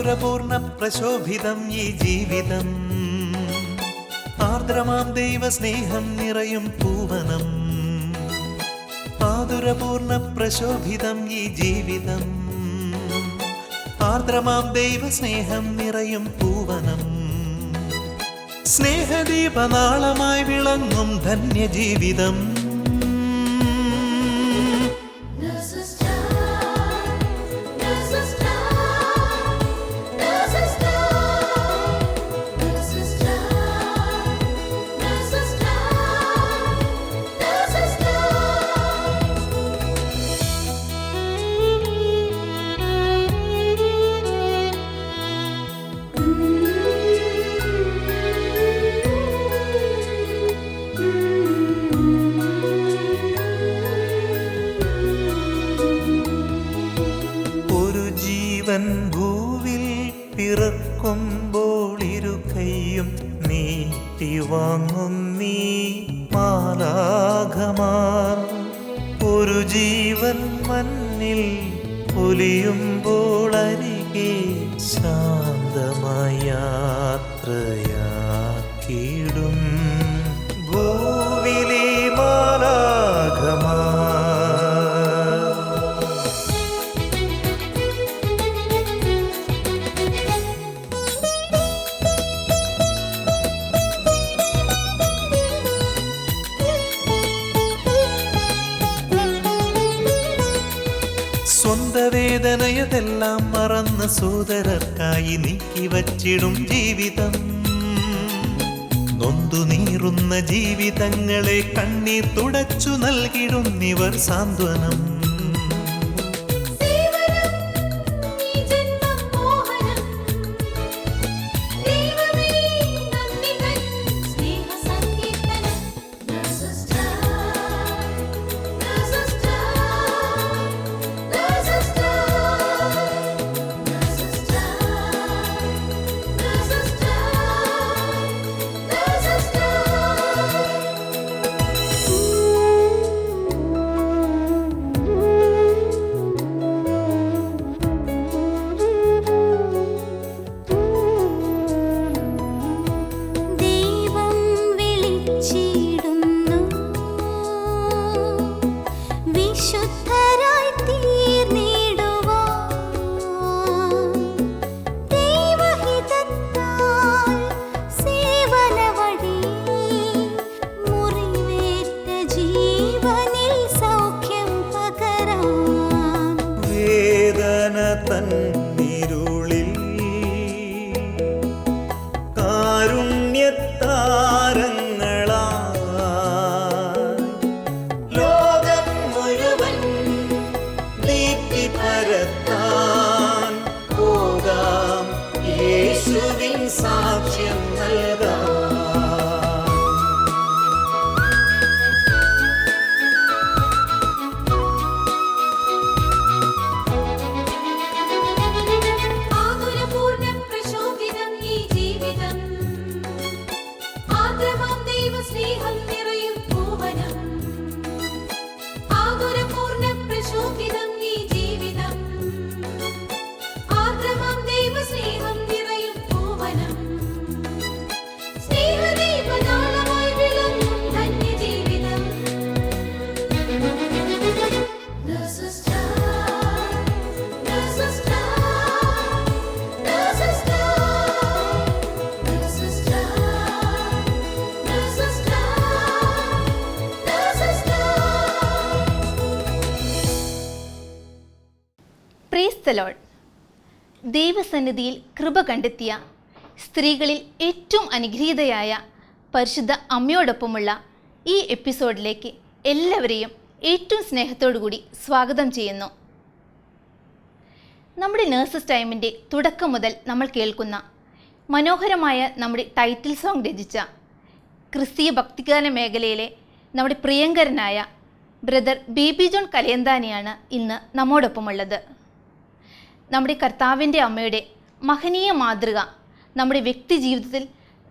ആതുരപൂർണ പ്രശോഭിതം ഈ ജീവിതം, ആർദ്രമാം ദൈവസ്നേഹം നിറയും പൂവനം. ആതുരപൂർണ പ്രശോഭിതം ഈ ജീവിതം, ആർദ്രമാം ദൈവസ്നേഹം നിറയും പൂവനം. സ്നേഹദീപനാളമായി വിളങ്ങും ധന്യജീവിതം. ഭൂവിൽ പിറക്കുമ്പോൾ ഇരുകൈയും നീട്ടി വാങ്ങുന്നീ മാലാഖമാർ, ഒരു ജീവൻ മണ്ണിൽ പൊലിയുമ്പോൾ അരികെ ശാന്തമായ യാത്രയാക്കിയിടും ഭൂവിലെ മാലാഖമാർ. സ്വന്ത വേദനയതെല്ലാം മറന്ന് സോദരർക്കായി നീക്കി വച്ചിടും ജീവിതം. നൊന്തു നീറുന്ന ജീവിതങ്ങളെ കണ്ണീർ തുടച്ചു നൽകിടുന്നിവർ സാന്ത്വനം. തന്നിരുളിൽ കാരുണ്യത്താരങ്ങളായി ലോകം മുഴുവൻ ദീപ്തി പരത്താൻ പോകാം, യേശുവിൻ സാക്ഷ്യം നൽകാം. ദൈവസന്നിധിയിൽ കൃപ കണ്ടെത്തിയ സ്ത്രീകളിൽ ഏറ്റവും അനുഗ്രഹീതയായ പരിശുദ്ധ അമ്മയോടൊപ്പമുള്ള ഈ എപ്പിസോഡിലേക്ക് എല്ലാവരെയും ഏറ്റവും സ്നേഹത്തോടു കൂടി സ്വാഗതം ചെയ്യുന്നു. നമ്മുടെ നേഴ്സസ് ടൈമിൻ്റെ തുടക്കം മുതൽ നമ്മൾ കേൾക്കുന്ന മനോഹരമായ നമ്മുടെ ടൈറ്റിൽ സോങ് രചിച്ച ക്രിസ്തീയ ഭക്തിഗാന മേഖലയിലെ നമ്മുടെ പ്രിയങ്കരനായ ബ്രദർ ബേബി ജോൺ കലയന്താനിയാണ് ഇന്ന് നമ്മോടൊപ്പമുള്ളത്. നമ്മുടെ കർത്താവിൻ്റെ അമ്മയുടെ മഹനീയ മാതൃക നമ്മുടെ വ്യക്തി ജീവിതത്തിൽ,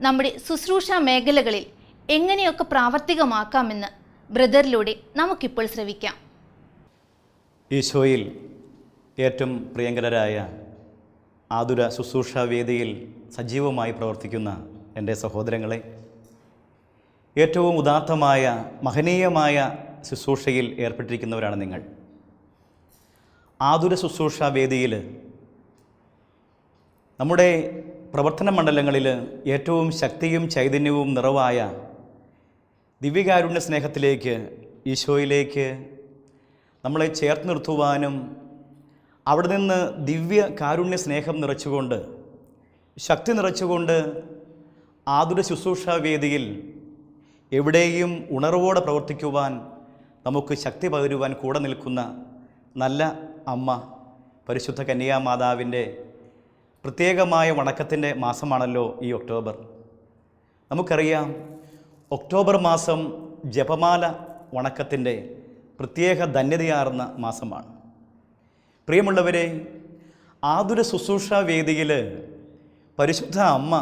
നമ്മുടെ ശുശ്രൂഷ മേഖലകളിൽ എങ്ങനെയൊക്കെ പ്രാവർത്തികമാക്കാമെന്ന് ബ്രദറിലൂടെ നമുക്കിപ്പോൾ ശ്രവിക്കാം. ഈശോയിൽ ഏറ്റവും പ്രിയങ്കരായ ആതുര ശുശ്രൂഷ വേദിയിൽ സജീവമായി പ്രവർത്തിക്കുന്ന എൻ്റെ സഹോദരങ്ങളെ, ഏറ്റവും ഉദാത്തമായ മഹനീയമായ ശുശ്രൂഷയിൽ ഏർപ്പെട്ടിരിക്കുന്നവരാണ് നിങ്ങൾ. ആതുര ശുശ്രൂഷ വേദിയിൽ നമ്മുടെ പ്രവർത്തന മണ്ഡലങ്ങളിൽ ഏറ്റവും ശക്തിയും ചൈതന്യവും നിറവായ ദിവ്യകാരുണ്യ സ്നേഹത്തിലേക്ക്, ഈശോയിലേക്ക് നമ്മളെ ചേർത്ത് നിർത്തുവാനും അവിടെ നിന്ന് ദിവ്യ കാരുണ്യ സ്നേഹം നിറച്ചുകൊണ്ട്, ശക്തി നിറച്ചുകൊണ്ട് ആതുര ശുശ്രൂഷ വേദിയിൽ എവിടെയും ഉണർവോടെ പ്രവർത്തിക്കുവാൻ, നമുക്ക് ശക്തി പകരുവാൻ കൂടെ നിൽക്കുന്ന നല്ല അമ്മ പരിശുദ്ധ കന്യാമാതാവിൻ്റെ പ്രത്യേകമായ വണക്കത്തിൻ്റെ മാസമാണല്ലോ ഈ ഒക്ടോബർ. നമുക്കറിയാം, ഒക്ടോബർ മാസം ജപമാല വണക്കത്തിൻ്റെ പ്രത്യേക ധന്യതയാർന്ന മാസമാണ്. പ്രിയമുള്ളവരെ, ആതുര ശുശ്രൂഷ വേദിയിൽ പരിശുദ്ധ അമ്മ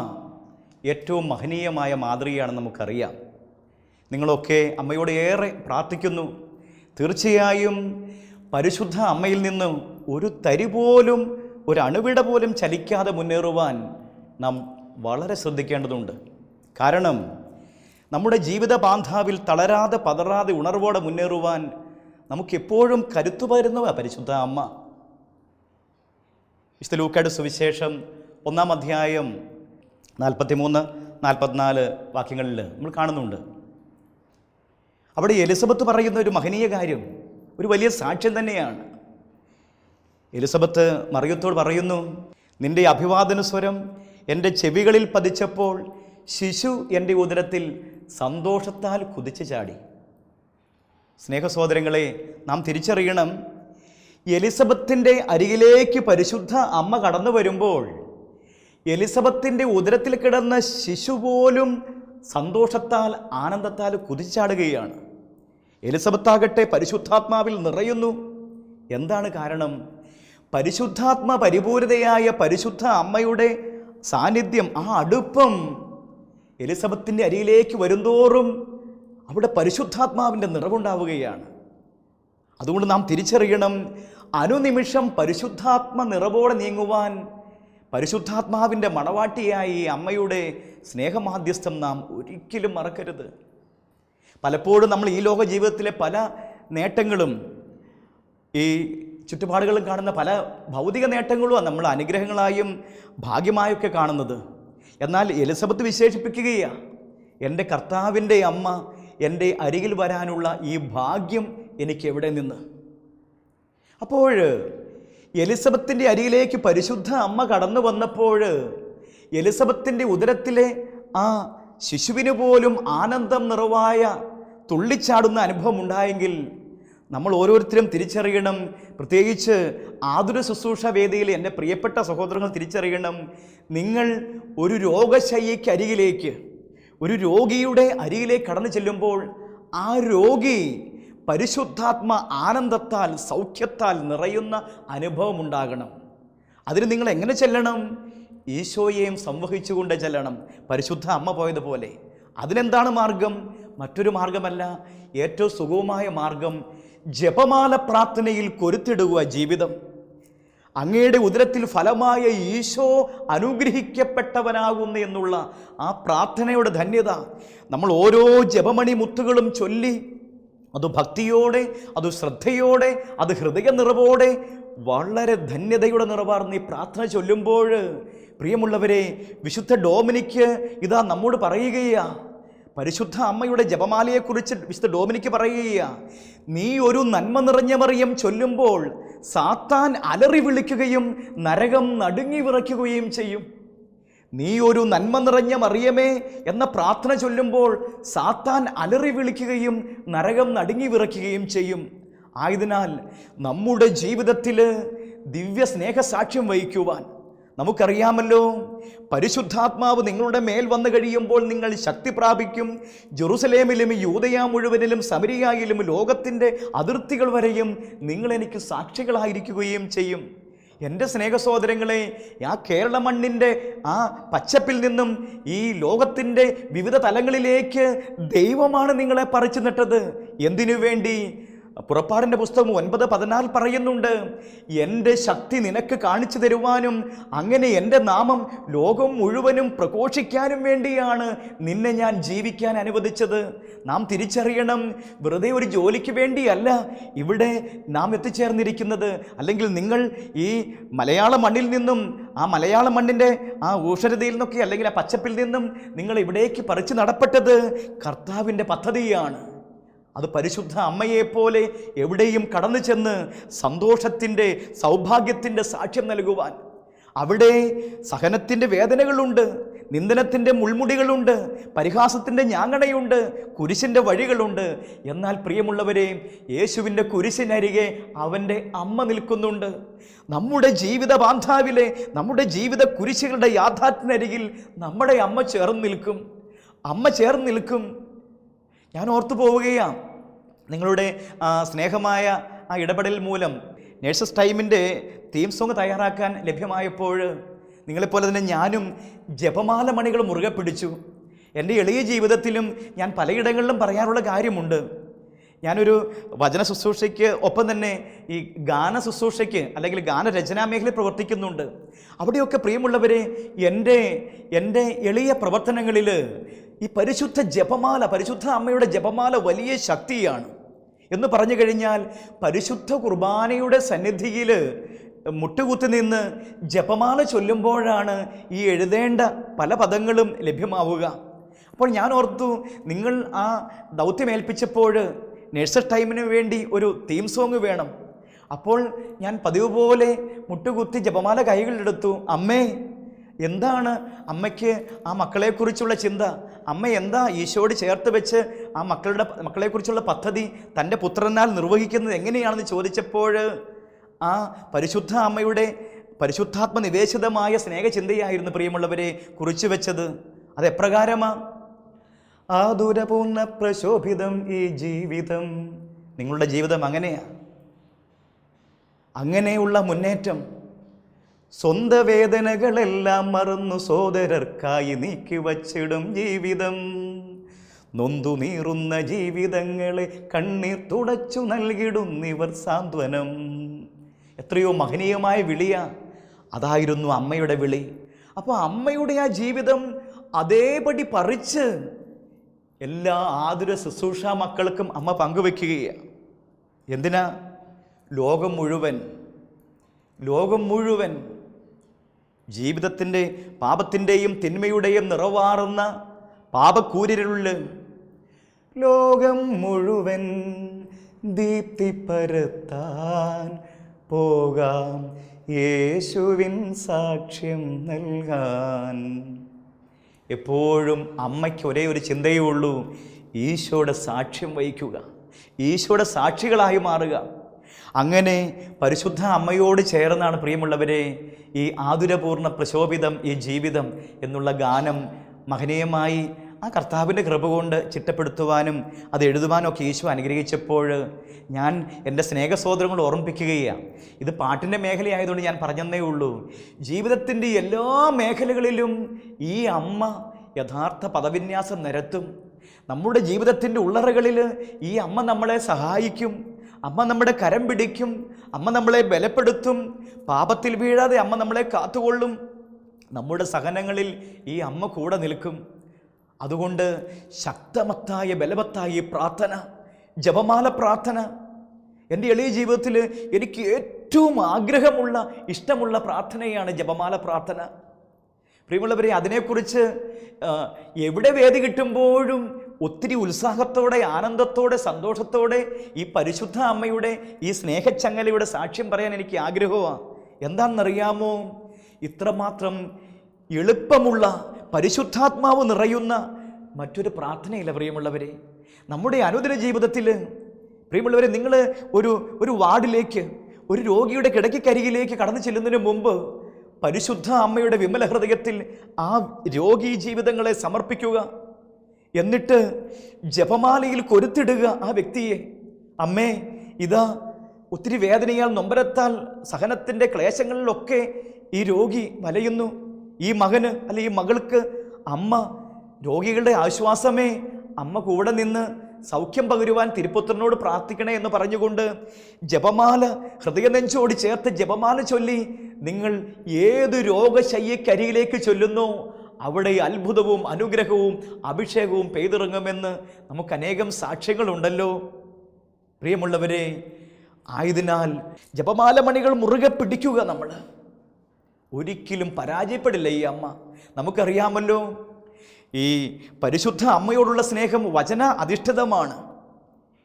ഏറ്റവും മഹനീയമായ മാതൃകയാണെന്ന് നമുക്കറിയാം. നിങ്ങളൊക്കെ അമ്മയോട് ഏറെ പ്രാർത്ഥിക്കുന്നു. തീർച്ചയായും പരിശുദ്ധ അമ്മയിൽ നിന്ന് ഒരു തരി പോലും, ഒരു അണുവിട പോലും ചലിക്കാതെ മുന്നേറുവാൻ നാം വളരെ ശ്രദ്ധിക്കേണ്ടതുണ്ട്. കാരണം നമ്മുടെ ജീവിത പാന്താവിൽ തളരാതെ പതറാതെ ഉണർവോടെ മുന്നേറുവാൻ നമുക്കെപ്പോഴും കരുത്തു പകരുന്നവ പരിശുദ്ധ അമ്മ. വിശുദ്ധ ലൂക്കായുടെ സുവിശേഷം 1-ാം അധ്യായം 43-44 വാക്യങ്ങളിൽ നമ്മൾ കാണുന്നുണ്ട്. അവിടെ എലിസബത്ത് പറയുന്ന ഒരു മഹനീയ കാര്യം, ഒരു വലിയ സാക്ഷ്യം തന്നെയാണ്. എലിസബത്ത് മറിയത്തോട് പറയുന്നു, നിന്റെ അഭിവാദന സ്വരം എൻ്റെ ചെവികളിൽ പതിച്ചപ്പോൾ ശിശു എൻ്റെ ഉദരത്തിൽ സന്തോഷത്താൽ കുതിച്ചു ചാടി. സ്നേഹസഹോദരങ്ങളെ, നാം തിരിച്ചറിയണം, എലിസബത്തിൻ്റെ അരികിലേക്ക് പരിശുദ്ധ അമ്മ കടന്നു വരുമ്പോൾ എലിസബത്തിൻ്റെ ഉദരത്തിൽ കിടന്ന ശിശു പോലും സന്തോഷത്താൽ, ആനന്ദത്താൽ കുതിച്ചാടുകയാണ്. എലിസബത്താകട്ടെ പരിശുദ്ധാത്മാവിൽ നിറയുന്നു. എന്താണ് കാരണം? പരിശുദ്ധാത്മ പരിപൂരിതയായ പരിശുദ്ധ അമ്മയുടെ സാന്നിധ്യം, ആ അടുപ്പം എലിസബത്തിൻ്റെ അരികിലേക്ക് വരുന്തോറും അവിടെ പരിശുദ്ധാത്മാവിൻ്റെ നിറവുണ്ടാവുകയാണ്. അതുകൊണ്ട് നാം തിരിച്ചറിയണം, അനുനിമിഷം പരിശുദ്ധാത്മ നിറവോടെ നീങ്ങുവാൻ പരിശുദ്ധാത്മാവിൻ്റെ മണവാട്ടിയായി അമ്മയുടെ സ്നേഹമാധ്യസ്ഥം നാം ഒരിക്കലും മറക്കരുത്. പലപ്പോഴും നമ്മൾ ഈ ലോക ജീവിതത്തിലെ പല നേട്ടങ്ങളും, ഈ ചുറ്റുപാടുകളും കാണുന്ന പല ഭൗതിക നേട്ടങ്ങളുമാണ് നമ്മൾ അനുഗ്രഹങ്ങളായും ഭാഗ്യമായൊക്കെ കാണുന്നത്. എന്നാൽ എലിസബത്ത് വിശേഷിപ്പിക്കുകയാണ്, എൻ്റെ കർത്താവിൻ്റെ അമ്മ എൻ്റെ അരികിൽ വരാനുള്ള ഈ ഭാഗ്യം എനിക്ക് എവിടെ നിന്ന്? അപ്പോൾ എലിസബത്തിൻ്റെ അരികിലേക്ക് പരിശുദ്ധ അമ്മ കടന്നു വന്നപ്പോൾ എലിസബത്തിൻ്റെ ഉദരത്തിലെ ആ ശിശുവിന് പോലും ആനന്ദം നിറവായ തുള്ളിച്ചാടുന്ന അനുഭവം ഉണ്ടായെങ്കിൽ നമ്മൾ ഓരോരുത്തരും തിരിച്ചറിയണം, പ്രത്യേകിച്ച് ആതുര ശുശ്രൂഷ വേദിയിൽ എൻ്റെ പ്രിയപ്പെട്ട സഹോദരങ്ങൾ തിരിച്ചറിയണം, നിങ്ങൾ ഒരു രോഗശയ്യയ്ക്ക് അരികിലേക്ക്, ഒരു രോഗിയുടെ അരികിലേക്ക് കടന്നു ചെല്ലുമ്പോൾ ആ രോഗി പരിശുദ്ധാത്മ ആനന്ദത്താൽ, സൗഖ്യത്താൽ നിറയുന്ന അനുഭവം ഉണ്ടാകണം. അതിന് നിങ്ങൾ എങ്ങനെ ചെല്ലണം? ഈശോയെയും സംവഹിച്ചുകൊണ്ട് ചെല്ലണം, പരിശുദ്ധ അമ്മ പോയതുപോലെ. അതിനെന്താണ് മാർഗം? മറ്റൊരു മാർഗമല്ല, ഏറ്റവും സുഗമമായ മാർഗം ജപമാല പ്രാർത്ഥനയിൽ കൊരുത്തിടുക ജീവിതം. അങ്ങയുടെ ഉദരത്തിൽ ഫലമായ ഈശോ അനുഗ്രഹിക്കപ്പെട്ടവനാകുന്നു എന്നുള്ള ആ പ്രാർത്ഥനയുടെ ധന്യത നമ്മൾ ഓരോ ജപമണി മുത്തുകളും ചൊല്ലി, അത് ഭക്തിയോടെ, അത് ശ്രദ്ധയോടെ, അത് ഹൃദയ നിറവോടെ, വളരെ ധന്യതയുടെ നിറവാർന്ന് ഈ പ്രാർത്ഥന ചൊല്ലുമ്പോൾ, പ്രിയമുള്ളവരെ, വിശുദ്ധ ഡോമിനിക്ക് ഇതാ നമ്മോട് പറയുകയാ, പരിശുദ്ധ അമ്മയുടെ ജപമാലയെക്കുറിച്ച് വിശുദ്ധ ഡോമിനിക്ക് പറയുകയാ, നീ ഒരു നന്മ നിറഞ്ഞ മറിയം ചൊല്ലുമ്പോൾ സാത്താൻ അലറി വിളിക്കുകയും നരകം നടുങ്ങി വിറയ്ക്കുകയും ചെയ്യും. നീ ഒരു നന്മ നിറഞ്ഞ മറിയമേ എന്ന പ്രാർത്ഥന ചൊല്ലുമ്പോൾ സാത്താൻ അലറി വിളിക്കുകയും നരകം നടുങ്ങി വിറയ്ക്കുകയും ചെയ്യും. ആയതിനാൽ നമ്മുടെ ജീവിതത്തിൽ ദിവ്യ സ്നേഹസാക്ഷ്യം വഹിക്കുവാൻ നമുക്കറിയാമല്ലോ, പരിശുദ്ധാത്മാവ് നിങ്ങളുടെ മേൽ വന്നു കഴിയുമ്പോൾ നിങ്ങൾ ശക്തി പ്രാപിക്കും. ജെറുസലേമിലും യൂദയ മുഴുവനിലും സമരിയായിലും ലോകത്തിൻ്റെ അതിർത്തികൾ വരെയും നിങ്ങളെനിക്ക് സാക്ഷികളായിരിക്കുകയും ചെയ്യും. എൻ്റെ സ്നേഹസഹോദരങ്ങളെ, ആ കേരള മണ്ണിൻ്റെ ആ പച്ചപ്പിൽ നിന്നും ഈ ലോകത്തിൻ്റെ വിവിധ തലങ്ങളിലേക്ക് ദൈവമാണ് നിങ്ങളെ പറിച്ചു നട്ടത്. എന്തിനു വേണ്ടി? പുറപ്പാടിൻ്റെ പുസ്തകം 9:14 പറയുന്നുണ്ട്, എൻ്റെ ശക്തി നിനക്ക് കാണിച്ചു തരുവാനും അങ്ങനെ എൻ്റെ നാമം ലോകം മുഴുവനും പ്രഘോഷിക്കാനും വേണ്ടിയാണ് നിന്നെ ഞാൻ ജീവിക്കാൻ അനുവദിച്ചത്. നാം തിരിച്ചറിയണം, വെറുതെ ഒരു ജോലിക്ക് വേണ്ടിയല്ല ഇവിടെ നാം എത്തിച്ചേർന്നിരിക്കുന്നത്. അല്ലെങ്കിൽ നിങ്ങൾ ഈ മലയാള മണ്ണിൽ നിന്നും, ആ മലയാള മണ്ണിൻ്റെ ആ ഊഷരതയിൽ നിന്നൊക്കെ, അല്ലെങ്കിൽ ആ പച്ചപ്പിൽ നിന്നും നിങ്ങൾ ഇവിടേക്ക് പറിച്ചു നടപ്പെട്ടത് കർത്താവിൻ്റെ പദ്ധതിയാണ്. അത് പരിശുദ്ധ അമ്മയെപ്പോലെ എവിടെയും കടന്നു ചെന്ന് സന്തോഷത്തിൻ്റെ, സൗഭാഗ്യത്തിൻ്റെ സാക്ഷ്യം നൽകുവാൻ. അവിടെ സഹനത്തിൻ്റെ വേദനകളുണ്ട്, നിന്ദനത്തിൻ്റെ മുൾമുടികളുണ്ട്, പരിഹാസത്തിൻ്റെ ഞാങ്ങണയുണ്ട്, കുരിശിൻ്റെ വഴികളുണ്ട്. എന്നാൽ പ്രിയമുള്ളവരെ, യേശുവിൻ്റെ കുരിശിനരികെ അവൻ്റെ അമ്മ നിൽക്കുന്നുണ്ട്. നമ്മുടെ ജീവിത ബാന്ധാവിലെ, നമ്മുടെ ജീവിത കുരിശുകളുടെ യാഥാർത്ഥ്യത്തിനരികിൽ നമ്മുടെ അമ്മ ചേർന്ന് നിൽക്കും. അമ്മ ചേർന്ന് നിൽക്കും. ഞാൻ ഓർത്തു പോവുകയാണ്, നിങ്ങളുടെ സ്നേഹമായ ആ ഇടപെടൽ മൂലം നേഴ്സസ് ടൈമിൻ്റെ തീം സോങ് തയ്യാറാക്കാൻ ലഭ്യമായപ്പോൾ നിങ്ങളെപ്പോലെ തന്നെ ഞാനും ജപമാല മണികൾ മുറുകെ പിടിച്ചു. എൻ്റെ എളിയ ജീവിതത്തിലും ഞാൻ പലയിടങ്ങളിലും പറയാനുള്ള കാര്യമുണ്ട്. ഞാനൊരു വചന ശുശ്രൂഷയ്ക്ക് ഒപ്പം തന്നെ ഈ ഗാന ശുശ്രൂഷയ്ക്ക് അല്ലെങ്കിൽ ഗാനരചനാ മേഖലയിൽ പ്രവർത്തിക്കുന്നുണ്ട്. അവിടെയൊക്കെ പ്രിയമുള്ളവരെ, എൻ്റെ എളിയ പ്രവർത്തനങ്ങളിൽ ഈ പരിശുദ്ധ ജപമാല, പരിശുദ്ധ അമ്മയുടെ ജപമാല വലിയ ശക്തിയാണ് എന്ന് പറഞ്ഞു കഴിഞ്ഞാൽ, പരിശുദ്ധ കുർബാനയുടെ സന്നിധിയിൽ മുട്ടുകുത്തി നിന്ന് ജപമാല ചൊല്ലുമ്പോഴാണ് ഈ എഴുതേണ്ട പല പദങ്ങളും ലഭ്യമാവുക. അപ്പോൾ ഞാൻ ഓർത്തു, നിങ്ങൾ ആ ദൗത്യമേൽപ്പിച്ചപ്പോൾ നേഴ്സസ് ടൈമിന് വേണ്ടി ഒരു തീം സോങ് വേണം. അപ്പോൾ ഞാൻ പതിവ് പോലെ മുട്ടുകുത്തി ജപമാല കൈകളിലെടുത്തു. അമ്മേ, എന്താണ് അമ്മയ്ക്ക് ആ മക്കളെക്കുറിച്ചുള്ള ചിന്ത? അമ്മ എന്താ ഈശോയോട് ചേർത്ത് വെച്ച് ആ മക്കളെക്കുറിച്ചുള്ള പദ്ധതി തൻ്റെ പുത്രനാൽ നിർവഹിക്കുന്നത് എങ്ങനെയാണെന്ന് ചോദിച്ചപ്പോൾ ആ പരിശുദ്ധ അമ്മയുടെ പരിശുദ്ധാത്മ നിവേശിതമായ സ്നേഹചിന്തയായിരുന്നു പ്രിയമുള്ളവരെ കുറിച്ചു വെച്ചത്. അതെപ്രകാരമാണ്? ആതുരപൂർണ്ണ പ്രശോഭിതം ഈ ജീവിതം. നിങ്ങളുടെ ജീവിതം അങ്ങനെയാ. അങ്ങനെയുള്ള മുന്നേറ്റം, സ്വന്ത വേദനകളെല്ലാം മറന്നു സോദരർക്കായി നീക്കി വച്ചിടും ജീവിതം. നൊന്തു നീറുന്ന ജീവിതങ്ങളെ കണ്ണീർ തുടച്ചു നൽകിടുന്നിവർ സാന്ത്വനം. എത്രയോ മഹനീയമായ വിളിയാ. അതായിരുന്നു അമ്മയുടെ വിളി. അപ്പോൾ അമ്മയുടെ ആ ജീവിതം അതേപടി പറിച്ച് എല്ലാ ആതുര ശുശ്രൂഷ മക്കൾക്കും അമ്മ പങ്കുവെക്കുകയാണ്. എന്തിനാ? ലോകം മുഴുവൻ ജീവിതത്തിൻ്റെ പാപത്തിൻ്റെയും തിന്മയുടെയും നിറവാറുന്ന പാപക്കൂരിരുളിൽ ലോകം മുഴുവൻ ദീപ്തി പരത്താൻ പോകാം യേശുവിൻ സാക്ഷ്യം നൽകാൻ. എപ്പോഴും അമ്മയ്ക്ക് ഒരേ ഒരു ചിന്തയേ ഉള്ളൂ, ഈശോയുടെ സാക്ഷ്യം വഹിക്കുക, ഈശോയുടെ സാക്ഷികളായി മാറുക. അങ്ങനെ പരിശുദ്ധ അമ്മയോട് ചേർന്നാണ് പ്രിയമുള്ളവരെ ഈ ആതുരപൂർണ്ണ പ്രശോഭിതം ഈ ജീവിതം എന്നുള്ള ഗാനം മഹനീയമായി ആ കർത്താവിൻ്റെ കൃപ കൊണ്ട് ചിട്ടപ്പെടുത്തുവാനും അത് എഴുതുവാനും ഒക്കെ ഈശോ അനുഗ്രഹിച്ചപ്പോൾ ഞാൻ എൻ്റെ സ്നേഹസോദരങ്ങൾ ഓർമ്മിപ്പിക്കുകയാണ്. ഇത് പാട്ടിൻ്റെ മേഖലയായതുകൊണ്ട് ഞാൻ പറഞ്ഞതേ ഉള്ളൂ. ജീവിതത്തിൻ്റെ എല്ലാ മേഖലകളിലും ഈ അമ്മ യഥാർത്ഥ പദവിന്യാസം നിരത്തും. നമ്മുടെ ജീവിതത്തിൻ്റെ ഉള്ളറകളിൽ ഈ അമ്മ നമ്മളെ സഹായിക്കും, അമ്മ നമ്മുടെ കരം പിടിക്കും, അമ്മ നമ്മളെ ബലപ്പെടുത്തും, പാപത്തിൽ വീഴാതെ അമ്മ നമ്മളെ കാത്തുകൊള്ളും. നമ്മുടെ സഹനങ്ങളിൽ ഈ അമ്മ കൂടെ നിൽക്കും. അതുകൊണ്ട് ശക്തമത്തായ ബലവത്തായ പ്രാർത്ഥന, ജപമാല പ്രാർത്ഥന എൻ്റെ എളിയ ജീവിതത്തിൽ എനിക്ക് ഏറ്റവും ആഗ്രഹമുള്ള, ഇഷ്ടമുള്ള പ്രാർത്ഥനയാണ് ജപമാല പ്രാർത്ഥന. പ്രിയമുള്ളവരെ, അതിനെക്കുറിച്ച് എവിടെ വേദി കിട്ടുമ്പോഴും ഒത്തിരി ഉത്സാഹത്തോടെ, ആനന്ദത്തോടെ, സന്തോഷത്തോടെ ഈ പരിശുദ്ധ അമ്മയുടെ ഈ സ്നേഹച്ചങ്ങലയുടെ സാക്ഷ്യം പറയാൻ എനിക്ക് ആഗ്രഹമാണ്. എന്താണെന്നറിയാമോ? ഇത്രമാത്രം എളുപ്പമുള്ള, പരിശുദ്ധാത്മാവ് നിറയുന്ന മറ്റൊരു പ്രാർത്ഥനയില്ല പ്രിയമുള്ളവരെ. നമ്മുടെ അനുദിന ജീവിതത്തിൽ പ്രിയമുള്ളവരെ, നിങ്ങൾ ഒരു വാർഡിലേക്ക്, ഒരു രോഗിയുടെ കിടക്കക്കരികിലേക്ക് കടന്നു ചെല്ലുന്നതിന് മുമ്പ് പരിശുദ്ധ അമ്മയുടെ വിമല ഹൃദയത്തിൽ ആ രോഗി ജീവിതങ്ങളെ സമർപ്പിക്കുക. എന്നിട്ട് ജപമാലയിൽ കൊരുത്തിടുക ആ വ്യക്തിയെ. അമ്മേ, ഇതാ ഒത്തിരി വേദനയാൽ, നൊമ്പരത്താൽ, സഹനത്തിൻ്റെ ക്ലേശങ്ങളിലൊക്കെ ഈ രോഗി വലയുന്നു. ഈ മകന് അല്ലെങ്കിൽ ഈ മകൾക്ക് അമ്മ രോഗികളുടെ ആശ്വാസമേ, അമ്മ കൂടെ നിന്ന് സൗഖ്യം പകരുവാൻ തിരുപുത്രനോട് പ്രാർത്ഥിക്കണേ എന്ന് പറഞ്ഞുകൊണ്ട് ജപമാല ഹൃദയനെഞ്ചോട് ചേർത്ത് ജപമാല ചൊല്ലി നിങ്ങൾ ഏത് രോഗശയ്യക്കരികിലേക്ക് ചൊല്ലുന്നോ അവിടെ അത്ഭുതവും അനുഗ്രഹവും അഭിഷേകവും പെയ്തിറങ്ങുമെന്ന് നമുക്ക് അനേകം സാക്ഷ്യങ്ങളുണ്ടല്ലോ. പ്രിയമുള്ളവരെ, ആയതിനാൽ ജപമാല മണികൾ മുറുകെ പിടിക്കുക. നമ്മൾ ഒരിക്കലും പരാജയപ്പെടില്ല. ഈ അമ്മ നമുക്കറിയാമല്ലോ, ഈ പരിശുദ്ധ അമ്മയോടുള്ള സ്നേഹം വചന അധിഷ്ഠിതമാണ്.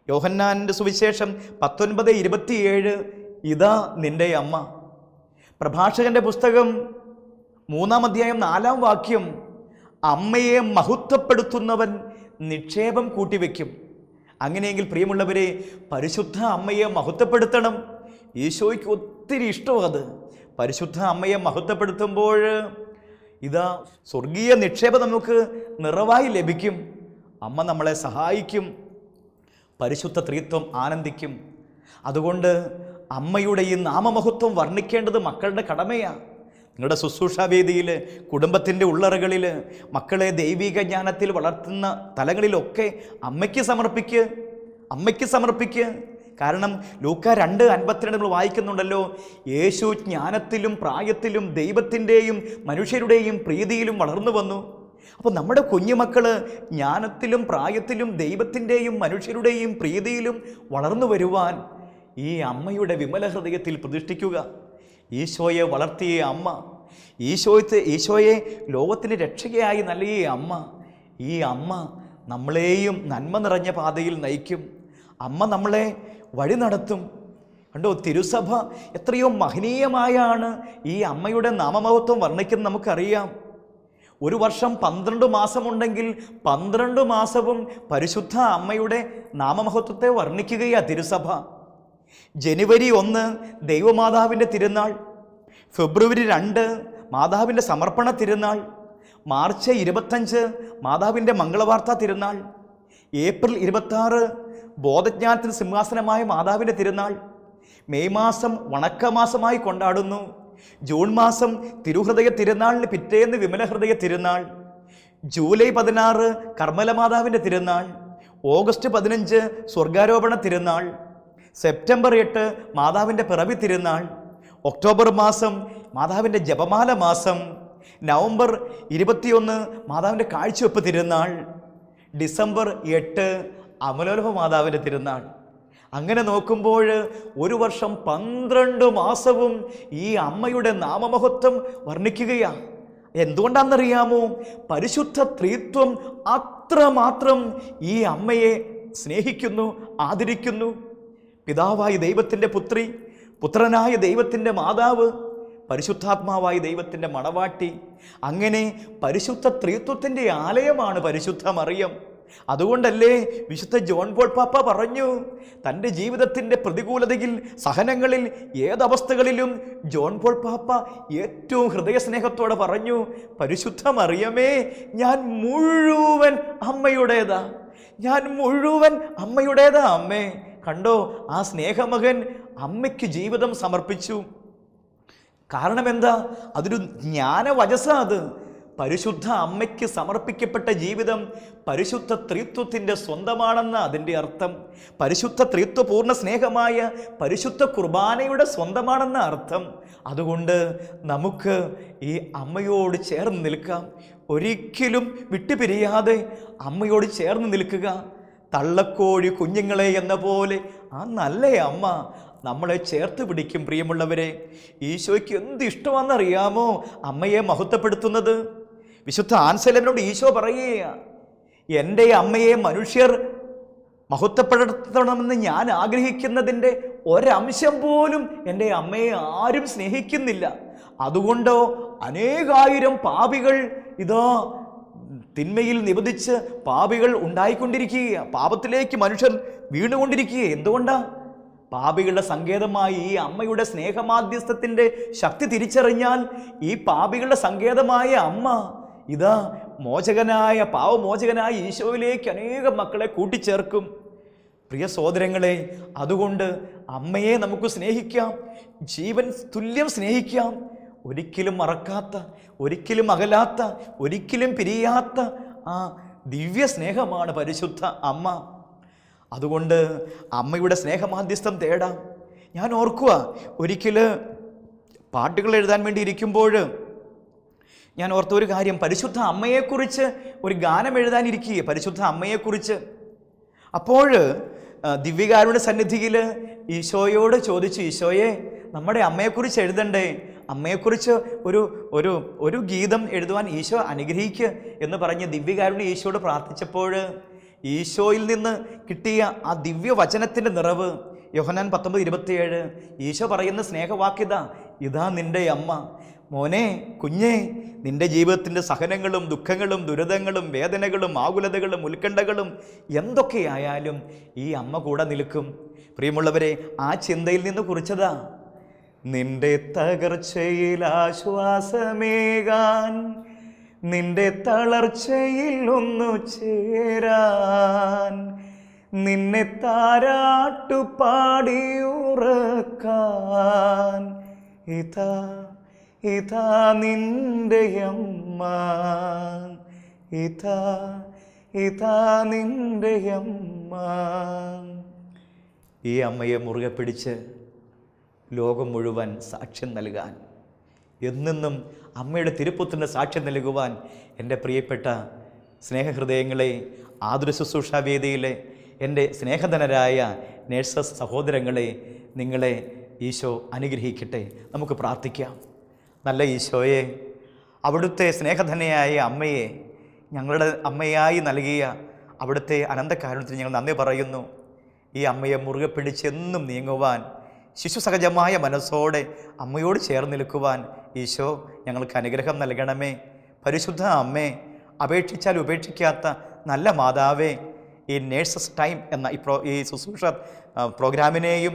യോഹന്നാൻ്റെ സുവിശേഷം 19:27 ഇതാ നിന്റെ അമ്മ. പ്രഭാഷകന്റെ പുസ്തകം 3-ാം അധ്യായം 4-ാം വാക്യം അമ്മയെ മഹത്വപ്പെടുത്തുന്നവൻ നിക്ഷേപം കൂട്ടിവെക്കും. അങ്ങനെയെങ്കിൽ പ്രിയമുള്ളവരെ, പരിശുദ്ധ അമ്മയെ മഹത്വപ്പെടുത്തണം. ഈശോയ്ക്ക് ഒത്തിരി ഇഷ്ടം അത്. പരിശുദ്ധ അമ്മയെ മഹത്വപ്പെടുത്തുമ്പോൾ ഇതാ സ്വർഗീയ നിക്ഷേപം നമുക്ക് നിറവായി ലഭിക്കും. അമ്മ നമ്മളെ സഹായിക്കും. പരിശുദ്ധ ത്രിത്വം ആനന്ദിക്കും. അതുകൊണ്ട് അമ്മയുടെ ഈ നാമമഹത്വം വർണ്ണിക്കേണ്ടത് മക്കളുടെ കടമയാണ്. നിങ്ങളുടെ ശുശ്രൂഷാവേദിയിൽ, കുടുംബത്തിൻ്റെ ഉള്ളറകളിൽ, മക്കളെ ദൈവിക ജ്ഞാനത്തിൽ വളർത്തുന്ന തലങ്ങളിലൊക്കെ അമ്മയ്ക്ക് സമർപ്പിക്കുക. കാരണം ലൂക്ക 2:52 നമ്മൾ വായിക്കുന്നുണ്ടല്ലോ, യേശു ജ്ഞാനത്തിലും പ്രായത്തിലും ദൈവത്തിൻ്റെയും മനുഷ്യരുടെയും പ്രീതിയിലും വളർന്നു വന്നു. അപ്പോൾ നമ്മുടെ കുഞ്ഞുമക്കൾ ജ്ഞാനത്തിലും പ്രായത്തിലും ദൈവത്തിൻ്റെയും മനുഷ്യരുടെയും പ്രീതിയിലും വളർന്നു വരുവാൻ ഈ അമ്മയുടെ വിമല ഹൃദയത്തിൽ പ്രതിഷ്ഠിക്കുക. ഈശോയെ വളർത്തിയ അമ്മ, ഈശോയെ ലോകത്തിന് രക്ഷകയായി നൽകിയ അമ്മ, ഈ അമ്മ നമ്മളെയും നന്മ നിറഞ്ഞ പാതയിൽ നയിക്കും. അമ്മ നമ്മളെ വഴി നടത്തും. കണ്ടോ, തിരുസഭ എത്രയോ മഹനീയമായാണ് ഈ അമ്മയുടെ നാമമഹത്വം വർണ്ണിക്കുന്നത് നമുക്കറിയാം. ഒരു വർഷം 12 മാസമുണ്ടെങ്കിൽ 12 മാസവും പരിശുദ്ധ അമ്മയുടെ നാമമഹത്വത്തെ വർണ്ണിക്കുകയാണ് തിരുസഭ. ജനുവരി 1 ദൈവമാതാവിൻ്റെ തിരുനാൾ, ഫെബ്രുവരി 2 മാതാവിൻ്റെ സമർപ്പണ തിരുനാൾ, മാർച്ച് 25 മാതാവിൻ്റെ മംഗളവാർത്താ തിരുനാൾ, ഏപ്രിൽ 26 ബോധജ്ഞാനത്തിന് സിംഹാസനമായ മാതാവിൻ്റെ തിരുനാൾ, മെയ് മാസം വണക്കമാസമായി കൊണ്ടാടുന്നു, ജൂൺ മാസം തിരുഹൃദയ തിരുനാളിന് പിറ്റേന്ന് വിമല ഹൃദയ തിരുനാൾ, ജൂലൈ 16 കർമ്മല മാതാവിൻ്റെ തിരുനാൾ, ഓഗസ്റ്റ് 15 സ്വർഗാരോപണ തിരുനാൾ, സെപ്റ്റംബർ 8 മാതാവിൻ്റെ പിറവി തിരുനാൾ, ഒക്ടോബർ മാസം മാതാവിൻ്റെ ജപമാല മാസം, നവംബർ 21 മാതാവിൻ്റെ കാഴ്ചവെപ്പ് തിരുനാൾ, ഡിസംബർ 8 അമലോത്ഭവ മാതാവിൻ്റെ തിരുനാൾ. അങ്ങനെ നോക്കുമ്പോൾ ഒരു വർഷം 12 മാസവും ഈ അമ്മയുടെ നാമമഹത്വം വർണ്ണിക്കുകയാണ്. എന്തുകൊണ്ടാണെന്നറിയാമോ? പരിശുദ്ധ ത്രിത്വം അത്രമാത്രം ഈ അമ്മയെ സ്നേഹിക്കുന്നു, ആദരിക്കുന്നു. പിതാവായ ദൈവത്തിൻ്റെ പുത്രി, പുത്രനായ ദൈവത്തിൻ്റെ മാതാവ്, പരിശുദ്ധാത്മാവായ ദൈവത്തിൻ്റെ മണവാട്ടി. അങ്ങനെ പരിശുദ്ധ ത്രിത്വത്തിൻ്റെ ആലയമാണ് പരിശുദ്ധ മറിയം. അതുകൊണ്ടല്ലേ വിശുദ്ധ ജോൺ പോൾ പാപ്പ പറഞ്ഞു, തൻ്റെ ജീവിതത്തിൻ്റെ പ്രതികൂലതയിൽ, സഹനങ്ങളിൽ, ഏതവസ്ഥകളിലും ജോൺ പോൾ പാപ്പ ഏറ്റവും ഹൃദയസ്നേഹത്തോടെ പറഞ്ഞു, പരിശുദ്ധ മറിയമേ, ഞാൻ മുഴുവൻ അമ്മയുടേതാ, അമ്മേ. കണ്ടോ, ആ സ്നേഹമകൻ അമ്മയ്ക്ക് ജീവിതം സമർപ്പിച്ചു. കാരണം എന്താ? അതൊരു ജ്ഞാനവചസാ. അത് പരിശുദ്ധ അമ്മയ്ക്ക് സമർപ്പിക്കപ്പെട്ട ജീവിതം പരിശുദ്ധ ത്രിത്വത്തിൻ്റെ സ്വന്തമാണെന്ന് അതിൻ്റെ അർത്ഥം. പരിശുദ്ധ ത്രിത്വ പൂർണ്ണ സ്നേഹമായ പരിശുദ്ധ കുർബാനയുടെ സ്വന്തമാണെന്ന അർത്ഥം. അതുകൊണ്ട് നമുക്ക് ഈ അമ്മയോട് ചേർന്ന് നിൽക്കാം. ഒരിക്കലും വിട്ടുപിരിയാതെ അമ്മയോട് ചേർന്ന് നിൽക്കുക. തള്ളക്കോഴി കുഞ്ഞുങ്ങളെ എന്ന പോലെ ആ നല്ല അമ്മ നമ്മളെ ചേർത്ത് പിടിക്കും. പ്രിയമുള്ളവരെ, ഈശോയ്ക്ക് എന്ത് ഇഷ്ടമാണെന്നറിയാമോ അമ്മയെ മഹത്വപ്പെടുത്തുന്നത്? വിശുദ്ധ ആൻസലമിനോട് ഈശോ പറയുകയാണ്, എൻ്റെ അമ്മയെ മനുഷ്യർ മഹത്വപ്പെടുത്തണമെന്ന് ഞാൻ ആഗ്രഹിക്കുന്നതിൻ്റെ ഒരംശം പോലും എൻ്റെ അമ്മയെ ആരും സ്നേഹിക്കുന്നില്ല. അതുകൊണ്ടോ അനേകായിരം പാപികൾ ഇതാ തിന്മയിൽ നിബന്ധിച്ച് പാപികൾ ഉണ്ടായിക്കൊണ്ടിരിക്കുക, പാപത്തിലേക്ക് മനുഷ്യർ വീണുകൊണ്ടിരിക്കുക. എന്തുകൊണ്ടാ? പാപികളുടെ സങ്കേതമായി ഈ അമ്മയുടെ സ്നേഹമാധ്യസ്ഥത്തിൻ്റെ ശക്തി തിരിച്ചറിഞ്ഞാൽ ഈ പാപികളുടെ സങ്കേതമായ അമ്മ ഇതാ പാവമോചകനായ ഈശോയിലേക്ക് അനേകം മക്കളെ കൂട്ടിച്ചേർക്കും. പ്രിയ സഹോദരങ്ങളെ, അതുകൊണ്ട് അമ്മയെ നമുക്ക് സ്നേഹിക്കാം, ജീവൻ തുല്യം സ്നേഹിക്കാം. ഒരിക്കലും മറക്കാത്ത, ഒരിക്കലും അകലാത്ത, ഒരിക്കലും പിരിയാത്ത ആ ദിവ്യ സ്നേഹമാണ് പരിശുദ്ധ അമ്മ. അതുകൊണ്ട് അമ്മയുടെ സ്നേഹമാധ്യസ്ഥം തേടാം. ഞാൻ ഓർക്കുക, ഒരിക്കൽ പാട്ടുകൾ എഴുതാൻ വേണ്ടി ഇരിക്കുമ്പോൾ ഞാൻ ഓർത്ത ഒരു കാര്യം, പരിശുദ്ധ അമ്മയെക്കുറിച്ച് ഒരു ഗാനം എഴുതാനിരിക്കുക, പരിശുദ്ധ അമ്മയെക്കുറിച്ച്. അപ്പോൾ ദിവ്യകാരുണ്യ സന്നിധിയിൽ ഈശോയോട് ചോദിച്ചു, ഈശോയെ നമ്മുടെ അമ്മയെക്കുറിച്ച് എഴുതണ്ടേ, അമ്മയെക്കുറിച്ച് ഒരു ഒരു ഒരു ഗീതം എഴുതുവാൻ ഈശോ അനുഗ്രഹിക്കുക എന്ന് പറഞ്ഞ് ദിവ്യകാരുണ്യ ഈശോയോട് പ്രാർത്ഥിച്ചപ്പോൾ ഈശോയിൽ നിന്ന് കിട്ടിയ ആ ദിവ്യവചനത്തിൻ്റെ നിറവ്, യോഹന്നാൻ 19:27, ഈശോ പറയുന്ന സ്നേഹവാക്യത, ഇതാ നിൻ്റെ അമ്മ. മോനെ, കുഞ്ഞേ, നിൻ്റെ ജീവിതത്തിൻ്റെ സഹനങ്ങളും ദുഃഖങ്ങളും ദുരിതങ്ങളും വേദനകളും ആകുലതകളും ഉത്കണ്ഠകളും എന്തൊക്കെയായാലും ഈ അമ്മ കൂടെ നിൽക്കും. പ്രിയമുള്ളവരെ, ആ ചിന്തയിൽ നിന്ന് കുറിച്ചതാ, നിന്റെ തകർച്ചയിൽ ആശ്വാസമേകാൻ, നിന്റെ തളർച്ചയിൽ ഒന്നു ചേരാൻ, നിന്നെ താരാട്ടുപാടിയുറക്കാൻ, ഇതാ ഇതാ നിന്റെ അമ്മ, ഇതാ ഇതാ നിന്റെ അമ്മ. ഈ അമ്മയെ മുറുകെ പിടിച്ച് ലോകം മുഴുവൻ സാക്ഷ്യം നൽകാൻ, എന്നെന്നും അമ്മയുടെ തിരുപ്പുത്രന് സാക്ഷ്യം നൽകുവാൻ എൻ്റെ പ്രിയപ്പെട്ട സ്നേഹഹൃദയങ്ങളെ, ആതുര ശുശ്രൂഷാ വേദിയിലെ എൻ്റെ സ്നേഹധനരായ നേഴ്സസ് സഹോദരങ്ങളെ, നിങ്ങളെ ഈശോ അനുഗ്രഹിക്കട്ടെ. നമുക്ക് പ്രാർത്ഥിക്കാം. നല്ല ഈശോയെ, അവിടുത്തെ സ്നേഹധനയായ അമ്മയെ ഞങ്ങളുടെ അമ്മയായി നൽകിയ അവിടുത്തെ അനന്തകാരുണ്യത്തിന് ഞങ്ങൾ നന്ദി പറയുന്നു. ഈ അമ്മയെ മുറുകെ പിടിച്ചെന്നും നീങ്ങുവാൻ, ശിശുസഹജമായ മനസ്സോടെ അമ്മയോട് ചേർന്ന് നിൽക്കുവാൻ ഈശോ ഞങ്ങൾക്ക് അനുഗ്രഹം നൽകണമേ. പരിശുദ്ധ അമ്മേ, അപേക്ഷിച്ചാൽ ഉപേക്ഷിക്കാത്ത നല്ല മാതാവേ, ഈ നേഴ്സസ് ടൈം എന്ന ഈ ശുശ്രൂഷ പ്രോഗ്രാമിനെയും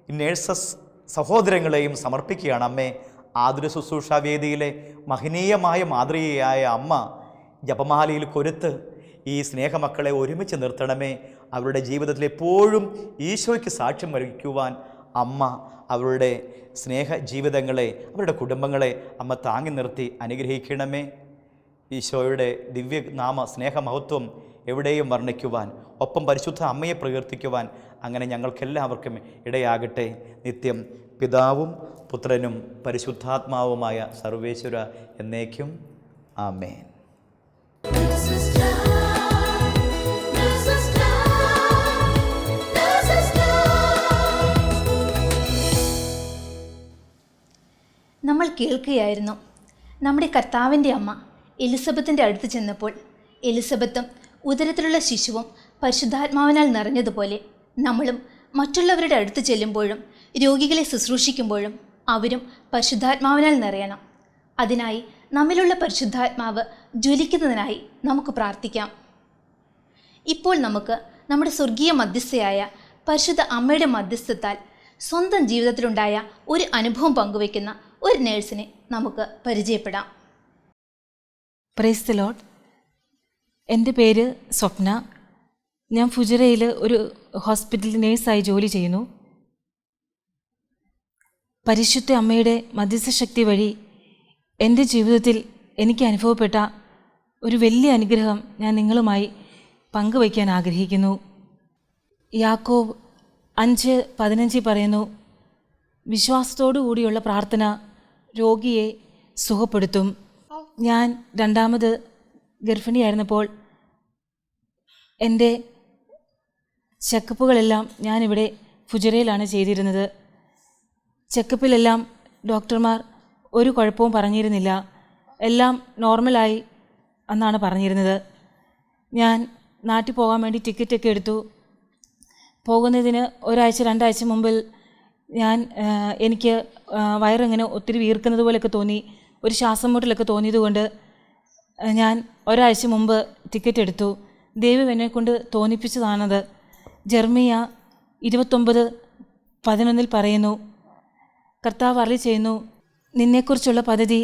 ഈ നേഴ്സസ് സഹോദരങ്ങളെയും സമർപ്പിക്കുകയാണ് അമ്മേ. ആതുര ശുശ്രൂഷാ വേദിയിലെ മഹനീയമായ മാതൃകയായ അമ്മ ജപമാലയിൽ കൊരുത്ത് ഈ സ്നേഹമക്കളെ ഒരുമിച്ച് നിർത്തണമേ. അവരുടെ ജീവിതത്തിൽ എപ്പോഴും ഈശോയ്ക്ക് സാക്ഷ്യം വഹിക്കുവാൻ അമ്മ അവരുടെ സ്നേഹ ജീവിതങ്ങളെ, അവരുടെ കുടുംബങ്ങളെ അമ്മ താങ്ങി നിർത്തി അനുഗ്രഹിക്കണമേ. ഈശോയുടെ ദിവ്യനാമ സ്നേഹമഹത്വം എവിടെയും വർണ്ണിക്കുവാൻ, ഒപ്പം പരിശുദ്ധ അമ്മയെ പ്രകീർത്തിക്കുവാൻ അങ്ങനെ ഞങ്ങൾക്കെല്ലാവർക്കും ഇടയാകട്ടെ. നിത്യം പിതാവും പുത്രനും പരിശുദ്ധാത്മാവുമായ സർവേശ്വര എന്നേക്കും. ആമേൻ. നമ്മൾ കേൾക്കുകയായിരുന്നു നമ്മുടെ കർത്താവിൻ്റെ അമ്മ എലിസബത്തിൻ്റെ അടുത്ത് ചെന്നപ്പോൾ എലിസബത്തും ഉദരത്തിലുള്ള ശിശുവും പരിശുദ്ധാത്മാവിനാൽ നിറഞ്ഞതുപോലെ നമ്മളും മറ്റുള്ളവരുടെ അടുത്ത് ചെല്ലുമ്പോഴും രോഗികളെ ശുശ്രൂഷിക്കുമ്പോഴും അവരും പരിശുദ്ധാത്മാവിനാൽ നിറയണം. അതിനായി നമ്മിലുള്ള പരിശുദ്ധാത്മാവ് ജ്വലിക്കുന്നതിനായി നമുക്ക് പ്രാർത്ഥിക്കാം. ഇപ്പോൾ നമുക്ക് നമ്മുടെ സ്വർഗീയ മധ്യസ്ഥയായ പരിശുദ്ധ അമ്മയുടെ മധ്യസ്ഥത്താൽ സ്വന്തം ജീവിതത്തിലുണ്ടായ ഒരു അനുഭവം പങ്കുവയ്ക്കുന്ന ഒരു നേഴ്സിനെ നമുക്ക് പരിചയപ്പെടാം. Praise the Lord. എൻ്റെ പേര് സ്വപ്ന. ഞാൻ ഫുജറയിൽ ഒരു ഹോസ്പിറ്റൽ നേഴ്സായി ജോലി ചെയ്യുന്നു. പരിശുദ്ധ അമ്മയുടെ മധ്യസ്ഥ ശക്തി വഴി എൻ്റെ ജീവിതത്തിൽ എനിക്ക് അനുഭവപ്പെട്ട ഒരു വലിയ അനുഗ്രഹം ഞാൻ നിങ്ങളുമായി പങ്കുവയ്ക്കാൻ ആഗ്രഹിക്കുന്നു. യാക്കോബ് 5:15 പറയുന്നു, വിശ്വാസത്തോടു കൂടിയുള്ള പ്രാർത്ഥന രോഗിയെ സുഖപ്പെടുത്തും. ഞാൻ രണ്ടാമത് ഗർഭിണിയായിരുന്നപ്പോൾ എൻ്റെ ചെക്കപ്പുകളെല്ലാം ഞാനിവിടെ ഫുജറയിലാണ് ചെയ്തിരുന്നത്. ചെക്കപ്പിലെല്ലാം ഡോക്ടർമാർ ഒരു കുഴപ്പവും പറഞ്ഞിരുന്നില്ല, എല്ലാം നോർമലായി എന്നാണ് പറഞ്ഞിരുന്നത്. ഞാൻ നാട്ടിൽ പോകാൻ വേണ്ടി ടിക്കറ്റൊക്കെ എടുത്തു. പോകുന്നതിന് 1-2 ആഴ്ച മുമ്പിൽ എനിക്ക് വയറിങ്ങനെ ഒത്തിരി വീർക്കുന്നത് പോലെയൊക്കെ തോന്നി, ഒരു ശ്വാസം മുട്ടലൊക്കെ തോന്നിയതുകൊണ്ട് ഞാൻ 1 ആഴ്ച മുമ്പ് ടിക്കറ്റ് എടുത്തു. ദൈവം എന്നെക്കൊണ്ട് തോന്നിപ്പിച്ചതാണത്. ജെറമിയ 29:11 പറയുന്നു, കർത്താവ് അരുളി ചെയ്യുന്നു, നിന്നെക്കുറിച്ചുള്ള പദ്ധതി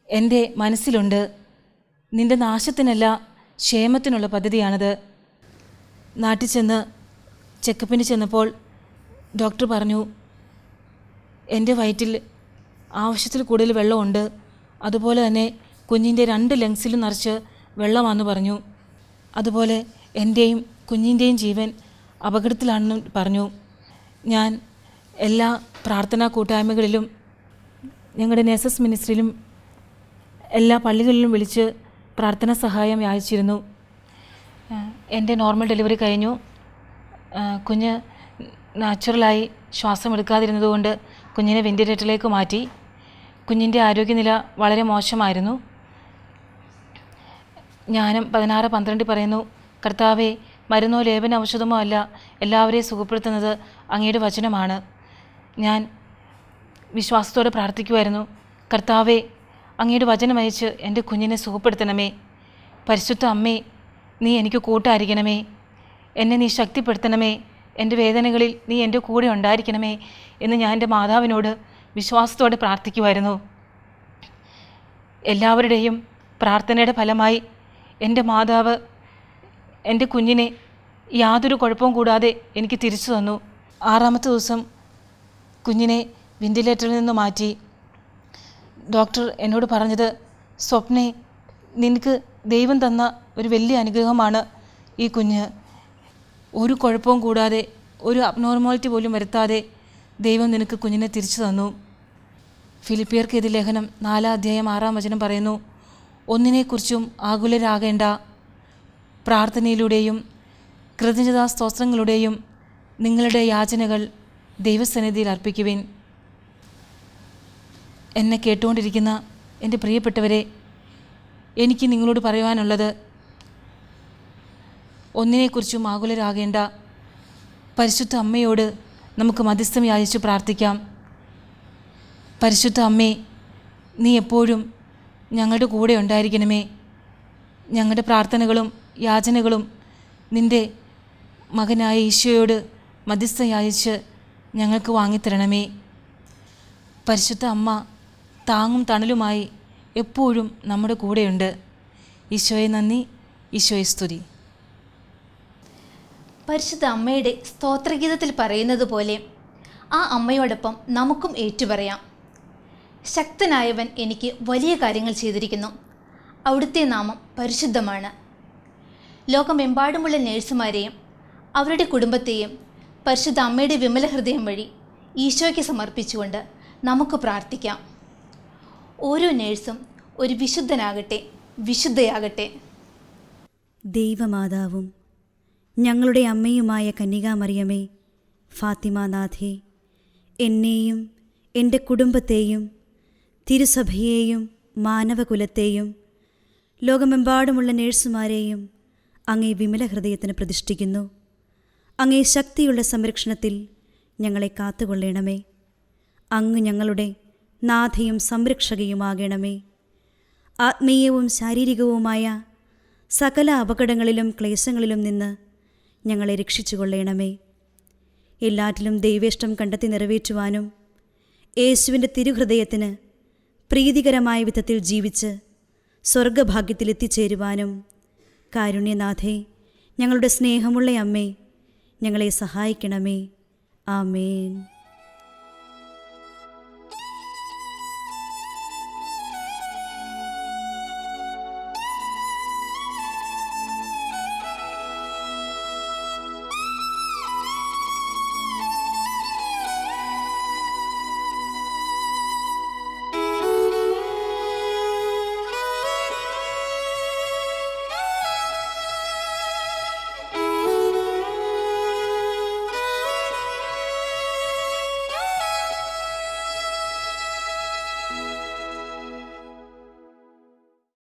എൻ്റെ മനസ്സിലുണ്ട്, നിൻ്റെ നാശത്തിനല്ല ക്ഷേമത്തിനുള്ള പദ്ധതിയാണത്. നാട്ടിൽ ചെന്ന് ചെക്കപ്പിന് ചെന്നപ്പോൾ ഡോക്ടർ പറഞ്ഞു, എൻ്റെ വയറ്റിൽ ആവശ്യത്തിൽ കൂടുതൽ വെള്ളമുണ്ട്, അതുപോലെ തന്നെ കുഞ്ഞിൻ്റെ 2 ലങ്സിലും നിറച്ച് വെള്ളമാണെന്ന് പറഞ്ഞു. അതുപോലെ എൻ്റെയും കുഞ്ഞിൻ്റെയും ജീവൻ അപകടത്തിലാണെന്നും പറഞ്ഞു. ഞാൻ എല്ലാ പ്രാർത്ഥനാ കൂട്ടായ്മകളിലും ഞങ്ങളുടെ നേഴ്സസ് മിനിസ്ട്രിയിലും എല്ലാ പള്ളികളിലും വിളിച്ച് പ്രാർത്ഥനാ സഹായം യാചിച്ചിരുന്നു. എൻ്റെ നോർമൽ ഡെലിവറി കഴിഞ്ഞു. കുഞ്ഞ് നാച്ചുറലായി ശ്വാസം എടുക്കാതിരുന്നതുകൊണ്ട് കുഞ്ഞിനെ വെന്റിലേറ്ററിലേക്ക് മാറ്റി. കുഞ്ഞിൻ്റെ ആരോഗ്യനില വളരെ മോശമായിരുന്നു. ജ്ഞാനം 16:12 പറയുന്നു, കർത്താവേ, മരുന്നോ ലേപന ഔഷധമോ അല്ല, എല്ലാവരെയും സുഖപ്പെടുത്തുന്നത് അങ്ങയുടെ വചനമാണ്. ഞാൻ വിശ്വാസത്തോടെ പ്രാർത്ഥിക്കുമായിരുന്നു, കർത്താവേ, അങ്ങയുടെ വചനമയച്ച് എൻ്റെ കുഞ്ഞിനെ സുഖപ്പെടുത്തണമേ. പരിശുദ്ധ അമ്മേ, നീ എനിക്ക് കൂട്ടായിരിക്കണമേ. എന്നെ നീ ശക്തിപ്പെടുത്തണമേ. എൻ്റെ വേദനകളിൽ നീ എൻ്റെ കൂടെ ഉണ്ടായിരിക്കണമേ എന്ന് ഞാൻ എൻ്റെ മാതാവിനോട് വിശ്വാസത്തോടെ പ്രാർത്ഥിക്കുമായിരുന്നു. എല്ലാവരുടെയും പ്രാർത്ഥനയുടെ ഫലമായി എൻ്റെ മാതാവ് എൻ്റെ കുഞ്ഞിനെ യാതൊരു കുഴപ്പവും കൂടാതെ എനിക്ക് തിരിച്ചു തന്നു. 6ാമത്തെ ദിവസം കുഞ്ഞിനെ വെന്റിലേറ്ററിൽ നിന്ന് മാറ്റി. ഡോക്ടർ എന്നോട് പറഞ്ഞത്, സ്വപ്നെ, നിനക്ക് ദൈവം തന്ന ഒരു വലിയ അനുഗ്രഹമാണ് ഈ കുഞ്ഞ്. ഒരു കുഴപ്പവും കൂടാതെ, ഒരു അബ്നോർമാലിറ്റി പോലും വരുത്താതെ ദൈവം നിനക്ക് കുഞ്ഞിനെ തിരിച്ചു തന്നു. ഫിലിപ്പിയർക്ക് എഴുതിയ ലേഖനം 4:6 പറയുന്നു, ഒന്നിനെക്കുറിച്ചും ആകുലരാകേണ്ട, പ്രാർത്ഥനയിലൂടെയും കൃതജ്ഞതാ സ്തോത്രങ്ങളുടെയും നിങ്ങളുടെ യാചനകൾ ദൈവസന്നിധിയിൽ അർപ്പിക്കുവിൻ. എന്നെ കേട്ടുകൊണ്ടിരിക്കുന്ന എൻ്റെ പ്രിയപ്പെട്ടവരെ, എനിക്ക് നിങ്ങളോട് പറയുവാനുള്ളത്, ഒന്നിനെക്കുറിച്ചും ആകുലരാകേണ്ട. പരിശുദ്ധ അമ്മയോട് നമുക്ക് മധ്യസ്ഥം യാചിച്ച് പ്രാർത്ഥിക്കാം. പരിശുദ്ധ അമ്മേ, നീ എപ്പോഴും ഞങ്ങളുടെ കൂടെ ഉണ്ടായിരിക്കണമേ. ഞങ്ങളുടെ പ്രാർത്ഥനകളും യാചനകളും നിൻ്റെ മകനായ ഈശോയോട് മധ്യസ്ഥം യാചിച്ച് ഞങ്ങൾക്ക് വാങ്ങിത്തരണമേ. പരിശുദ്ധ അമ്മ താങ്ങും തണലുമായി എപ്പോഴും നമ്മുടെ കൂടെയുണ്ട്. ഈശോയെ നന്ദി, ഈശോയെ സ്തുതി. പരിശുദ്ധ അമ്മയുടെ സ്തോത്രഗീതത്തിൽ പറയുന്നത് പോലെ ആ അമ്മയോടൊപ്പം നമുക്കും ഏറ്റുപറയാം. ശക്തനായവൻ എനിക്ക് വലിയ കാര്യങ്ങൾ ചെയ്തിരിക്കുന്നു. അവിടുത്തെ നാമം പരിശുദ്ധമാണ്. ലോകമെമ്പാടുമുള്ള നേഴ്സുമാരെയും അവരുടെ കുടുംബത്തെയും പരിശുദ്ധ അമ്മയുടെ വിമല ഹൃദയം വഴി ഈശോയ്ക്ക് സമർപ്പിച്ചുകൊണ്ട് നമുക്ക് പ്രാർത്ഥിക്കാം. ഓരോ നേഴ്സും ഒരു വിശുദ്ധനാകട്ടെ, വിശുദ്ധയാകട്ടെ. ദൈവമാതാവും ഞങ്ങളുടെ അമ്മയുമായ കന്യകാമറിയമേ, ഫാത്തിമാനാഥേ, എന്നെയും എൻ്റെ കുടുംബത്തെയും തിരുസഭയെയും മാനവകുലത്തെയും ലോകമെമ്പാടുമുള്ള നേഴ്സുമാരെയും അങ്ങേ വിമല ഹൃദയത്തിന് പ്രതിഷ്ഠിക്കുന്നു. അങ്ങേ ശക്തിയുള്ള സംരക്ഷണത്തിൽ ഞങ്ങളെ കാത്തുകൊള്ളണമേ. അങ്ങ് ഞങ്ങളുടെ നാഥയും സംരക്ഷകയുമാകണമേ. ആത്മീയവും ശാരീരികവുമായ സകല അപകടങ്ങളിലും ക്ലേശങ്ങളിലും നിന്ന് ഞങ്ങളെ രക്ഷിച്ചുകൊള്ളണമേ. എല്ലാറ്റിലും ദൈവേഷ്ടം കണ്ടെത്തി നിറവേറ്റുവാനും യേശുവിൻ്റെ തിരുഹൃദയത്തിന് പ്രീതികരമായ വിധത്തിൽ ജീവിച്ച് സ്വർഗഭാഗ്യത്തിലെത്തിച്ചേരുവാനും കാരുണ്യനാഥേ, ഞങ്ങളുടെ സ്നേഹമുള്ള അമ്മേ, ഞങ്ങളെ സഹായിക്കണമേ. ആമേൻ.